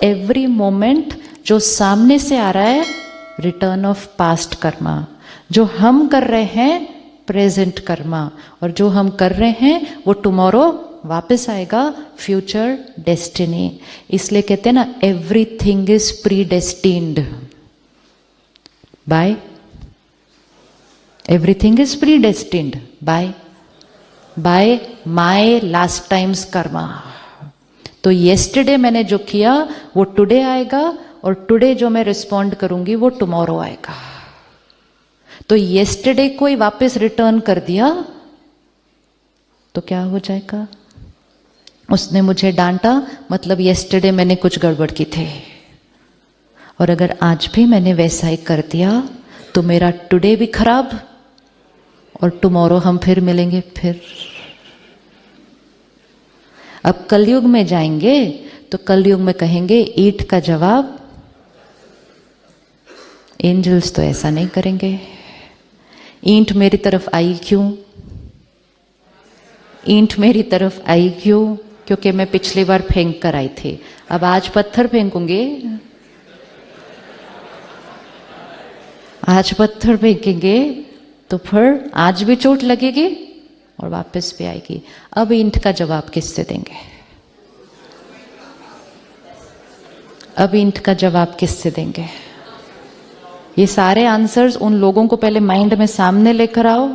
Every moment जो सामने से आ रहा है रिटर्न ऑफ पास्ट कर्मा, जो हम कर रहे हैं प्रेजेंट कर्मा, और जो हम कर रहे हैं वो टुमारो वापस आएगा फ्यूचर डेस्टिनी। इसलिए कहते हैं ना everything is predestined by, everything is predestined by my last times karma. तो येस्टरडे मैंने जो किया वो टुडे आएगा, और टुडे जो मैं रिस्पॉन्ड करूंगी वो टुमारो आएगा। तो येस्टरडे को ही वापस रिटर्न कर दिया तो क्या हो जाएगा? उसने मुझे डांटा, मतलब येस्टरडे मैंने कुछ गड़बड़ की थी, और अगर आज भी मैंने वैसा ही कर दिया तो मेरा टुडे भी खराब, और टुमारो हम फिर मिलेंगे फिर। अब कलयुग में जाएंगे तो कलयुग में कहेंगे ईंट का जवाब, एंजल्स तो ऐसा नहीं करेंगे। ईंट मेरी तरफ आई क्यों? ईंट मेरी तरफ आई क्यों? क्योंकि मैं पिछली बार फेंक कर आई थी, अब आज पत्थर फेंकूंगी, आज पत्थर फेंकेंगे तो फिर आज भी चोट लगेगी और वापस भी आएगी। अब ईंट का जवाब किससे देंगे? अब ईंट का जवाब किससे देंगे? ये सारे आंसर्स उन लोगों को पहले माइंड में सामने लेकर आओ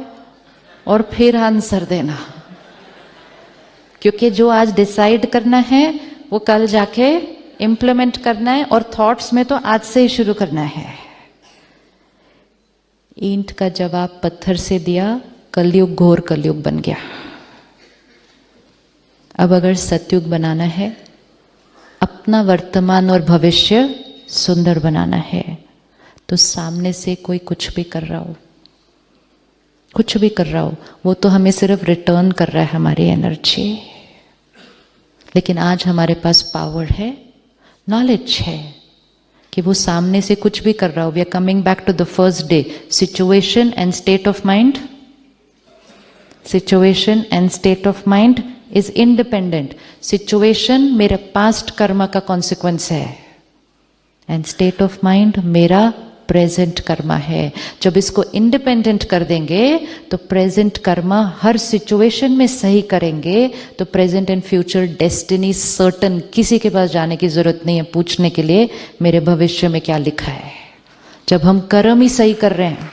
और फिर आंसर देना, क्योंकि जो आज डिसाइड करना है वो कल जाके इम्प्लीमेंट करना है, और थॉट्स में तो आज से ही शुरू करना है। ईंट का जवाब पत्थर से दिया, कलयुग घोर कलयुग बन गया। अब अगर सतयुग बनाना है, अपना वर्तमान और भविष्य सुंदर बनाना है, तो सामने से कोई कुछ भी कर रहा हो, कुछ भी कर रहा हो, वो तो हमें सिर्फ रिटर्न कर रहा है हमारी एनर्जी। लेकिन आज हमारे पास पावर है, नॉलेज है कि वो सामने से कुछ भी कर रहा हो। We are coming back to the first day, situation and state of mind. Situation and state of mind is independent. Situation मेरे पास्ट कर्मा का कॉन्सिक्वेंस है, एंड स्टेट ऑफ माइंड मेरा प्रेजेंट कर्मा है। जब इसको इंडिपेंडेंट कर देंगे तो प्रेजेंट कर्मा हर सिचुएशन में सही करेंगे, तो present and future destiny certain. किसी के पास जाने की जरूरत नहीं है पूछने के लिए मेरे भविष्य में क्या लिखा है। जब हम कर्म ही सही कर रहे हैं,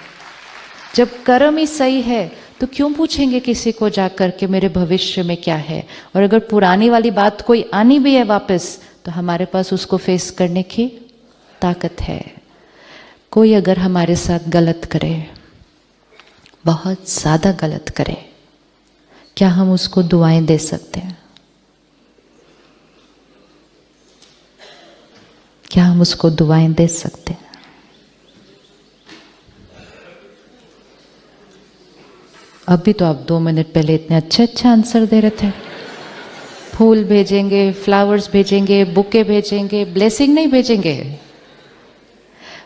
जब कर्म ही सही है, तो क्यों पूछेंगे किसी को जाकर के मेरे भविष्य में क्या है? और अगर पुरानी वाली बात कोई आनी भी है वापस, तो हमारे पास उसको फेस करने की ताकत है। कोई अगर हमारे साथ गलत करे, बहुत ज्यादा गलत करे, क्या हम उसको दुआएं दे सकते हैं? क्या हम उसको दुआएं दे सकते हैं? अभी तो आप 2 मिनट पहले इतने अच्छे अच्छे आंसर दे रहे थे। फूल भेजेंगे, फ्लावर्स भेजेंगे, बुके भेजेंगे, ब्लेसिंग नहीं भेजेंगे।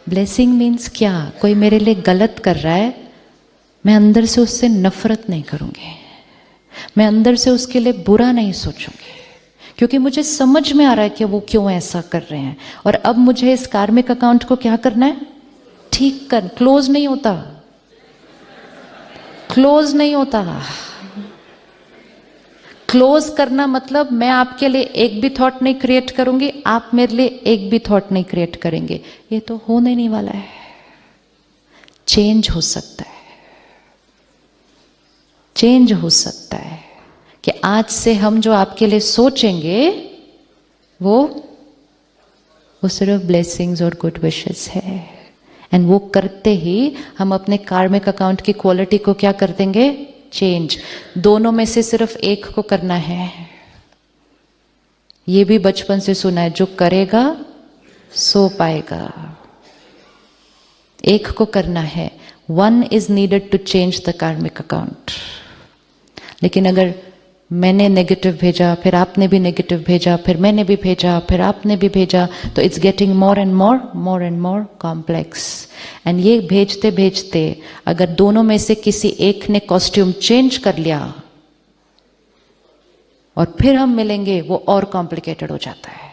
ब्लेसिंग मीन्स क्या? कोई मेरे लिए गलत कर रहा है, मैं अंदर से उससे नफरत नहीं करूंगी, मैं अंदर से उसके लिए बुरा नहीं सोचूंगी, क्योंकि मुझे समझ में आ रहा है कि वो क्यों ऐसा कर रहे हैं। और अब मुझे इस कार्मिक अकाउंट को क्या करना है? ठीक कर। क्लोज नहीं होता, क्लोज नहीं होता। क्लोज करना मतलब मैं आपके लिए एक भी थॉट नहीं क्रिएट करूंगी, आप मेरे लिए एक भी थॉट नहीं क्रिएट करेंगे। ये तो होने नहीं वाला है। चेंज हो सकता है, चेंज हो सकता है कि आज से हम जो आपके लिए सोचेंगे वो सिर्फ ब्लेसिंग्स और गुड विशेस है। एंड वो करते ही हम अपने कार्मिक अकाउंट की क्वालिटी को क्या कर देंगे? चेंज। दोनों में से सिर्फ एक को करना है। ये भी बचपन से सुना है, जो करेगा सो पाएगा। एक को करना है। One is needed to change the karmic account. लेकिन अगर मैंने नेगेटिव भेजा, फिर आपने भी नेगेटिव भेजा, फिर मैंने भी भेजा, फिर आपने भी भेजा, तो it's getting more and more complex. And ये भेजते भेजते अगर दोनों में से किसी एक ने कॉस्ट्यूम चेंज कर लिया और फिर हम मिलेंगे, वो और कॉम्प्लिकेटेड हो जाता है,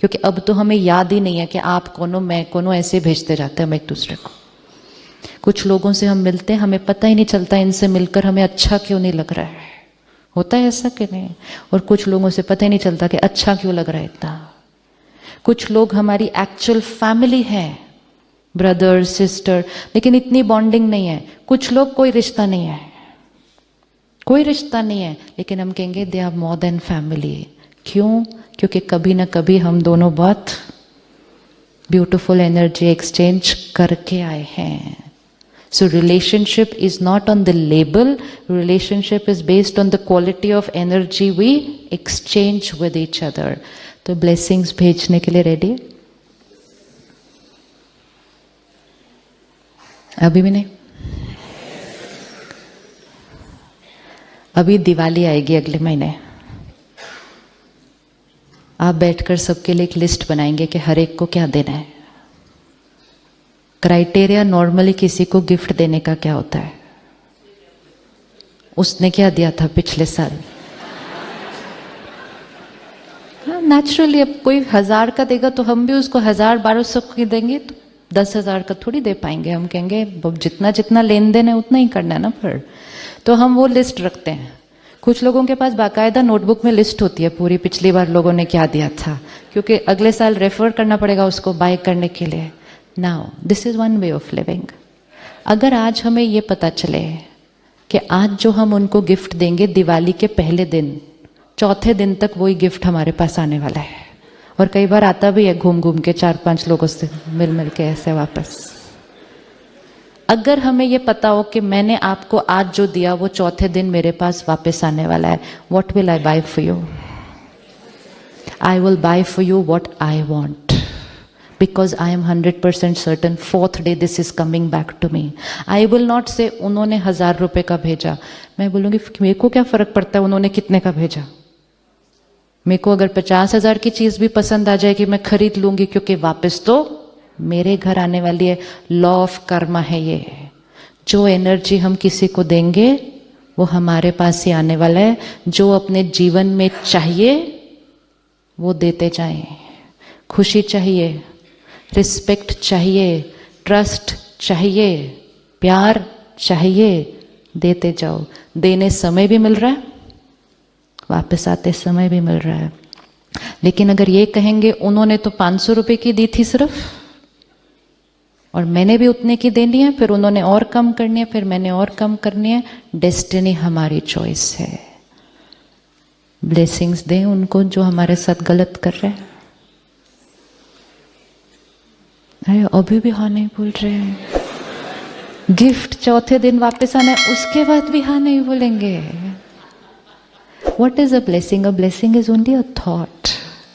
क्योंकि अब तो हमें याद ही नहीं है कि आप कौन हो, मैं कौन हूं, ऐसे भेजते जाते हैं हम एक दूसरे को। कुछ लोगों से हम मिलते हैं, हमें पता ही नहीं चलता इनसे मिलकर हमें अच्छा क्यों नहीं लग रहा है। होता है ऐसा कि नहीं? और कुछ लोगों से पता ही नहीं चलता कि अच्छा क्यों लग रहा है इतना। कुछ लोग हमारी एक्चुअल फैमिली है, ब्रदर सिस्टर, लेकिन इतनी बॉन्डिंग नहीं है। कुछ लोग कोई रिश्ता नहीं है, कोई रिश्ता नहीं है, लेकिन हम कहेंगे they are more than family. क्यों? क्योंकि कभी ना कभी हम दोनों बहुत ब्यूटिफुल एनर्जी एक्सचेंज करके आए हैं। So relationship is not on the label, relationship is based on the quality of energy we exchange with each other. तो blessings भेजने के लिए रेडी? अभी भी नहीं? अभी दिवाली आएगी अगले महीने। आप बैठकर सबके लिए एक लिस्ट बनाएंगे कि हर एक को क्या देना है। क्राइटेरिया नॉर्मली किसी को गिफ्ट देने का क्या होता है? उसने क्या दिया था पिछले साल? हाँ, नेचुरली अब कोई 1000 का देगा तो हम भी उसको 1000-1200 की देंगे, तो 10,000 का थोड़ी दे पाएंगे। हम कहेंगे जितना जितना लेन देन है उतना ही करना है ना। फिर तो हम वो लिस्ट रखते हैं। कुछ लोगों के पास बाकायदा नोटबुक में लिस्ट होती है पूरी, पिछली बार लोगों ने क्या दिया था, क्योंकि अगले साल रेफर करना पड़ेगा उसको बाय करने के लिए। Now, this is one way of living. अगर आज हमें ये पता चले कि आज जो हम उनको गिफ्ट देंगे दिवाली के पहले दिन, चौथे दिन तक वही गिफ्ट हमारे पास आने वाला है, और कई बार आता भी है घूम घूम के 4-5 लोगों से मिल मिल के ऐसे वापस। अगर हमें ये पता हो कि मैंने आपको आज जो दिया वो चौथे दिन मेरे पास वापस आने वाला है, what will I buy for you? I will buy for you what I want. Because I am 100% certain 4th day this is coming back to me. I will not say उन्होंने 1000 रुपए का भेजा। मैं बोलूँगी मेरे को क्या फर्क पड़ता है उन्होंने कितने का भेजा। मेरे को अगर 50,000 की चीज भी पसंद आ जाएगी मैं खरीद लूंगी, क्योंकि वापस तो मेरे घर आने वाली है। लॉ ऑफ कर्मा है ये। जो एनर्जी हम किसी को देंगे वो हमारे पास ही आने वाला है। जो अपने जीवन में चाहिए वो देते जाएं। खुशी चाहिए, रिस्पेक्ट चाहिए, ट्रस्ट चाहिए, प्यार चाहिए, देते जाओ। देने समय भी मिल रहा है, वापस आते समय भी मिल रहा है। लेकिन अगर ये कहेंगे उन्होंने तो 500 रुपए की दी थी सिर्फ, और मैंने भी उतने की देनी है, फिर उन्होंने और कम करनी है, फिर मैंने और कम करनी है, डेस्टिनी हमारी चॉइस है। ब्लेसिंग्स दें उनको जो हमारे साथ गलत कर रहे हैं। अरे अभी भी हाँ नहीं बोल रहे हैं। गिफ्ट चौथे दिन वापस आना है, उसके बाद भी हाँ नहीं बोलेंगे। What is a blessing? A blessing is only a thought.